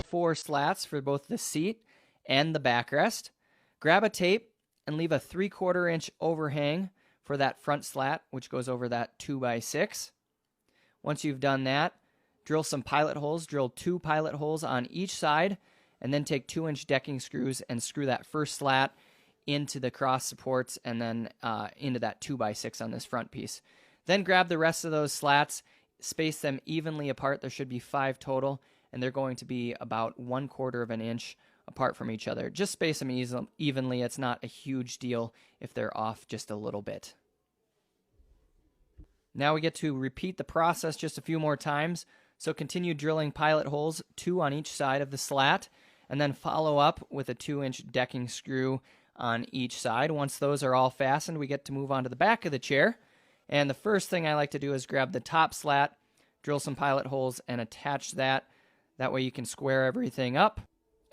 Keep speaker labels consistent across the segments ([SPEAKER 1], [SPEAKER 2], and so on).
[SPEAKER 1] 4 slats for both the seat and the backrest. Grab a tape and leave a 3/4 inch overhang for that front slat, which goes over that 2x6. Once you've done that, drill some pilot holes. Drill 2 pilot holes on each side, and then take 2-inch decking screws and screw that first slat into the cross supports and then into that 2x6 on this front piece. Then grab the rest of those slats, space them evenly apart. There should be 5 total, and they're going to be about 1/4 of an inch apart from each other. Just space them evenly. It's not a huge deal if they're off just a little bit. Now we get to repeat the process just a few more times. So continue drilling pilot holes, 2 on each side of the slat, and then follow up with a 2-inch decking screw on each side. Once those are all fastened, we get to move on to the back of the chair. And the first thing I like to do is grab the top slat, drill some pilot holes, and attach that. That way you can square everything up.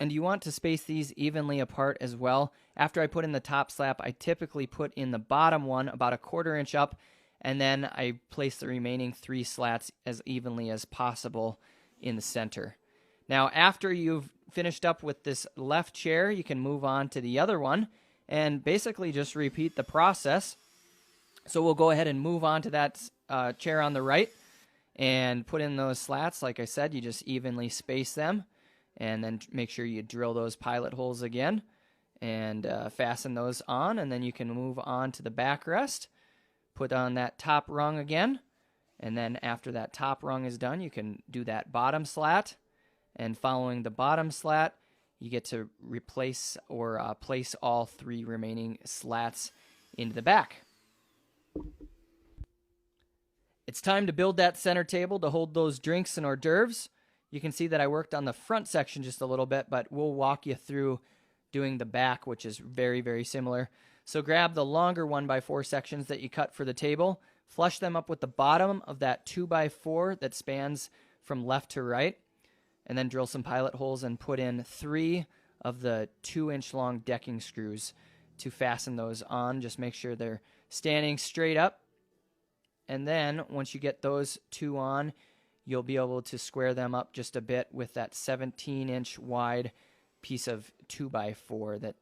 [SPEAKER 1] And you want to space these evenly apart as well. After I put in the top slat, I typically put in the bottom one about a 1/4 inch up, and then I place the remaining 3 slats as evenly as possible in the center. Now, after you've finished up with this left chair, you can move on to the other one and basically just repeat the process. So we'll go ahead and move on to that chair on the right and put in those slats. Like I said, you just evenly space them, and then make sure you drill those pilot holes again and fasten those on, and then you can move on to the backrest. Put on that top rung again, and then after that top rung is done, you can do that bottom slat, and following the bottom slat, you get to replace or place all 3 remaining slats into the back. It's time to build that center table to hold those drinks and hors d'oeuvres. You can see that I worked on the front section just a little bit, but we'll walk you through doing the back, which is very, very similar. So grab the longer 1x4 sections that you cut for the table, flush them up with the bottom of that 2x4 that spans from left to right, and then drill some pilot holes and put in 3 of the 2-inch long decking screws to fasten those on. Just make sure they're standing straight up. And then once you get those 2 on, you'll be able to square them up just a bit with that 17-inch wide piece of 2x4 that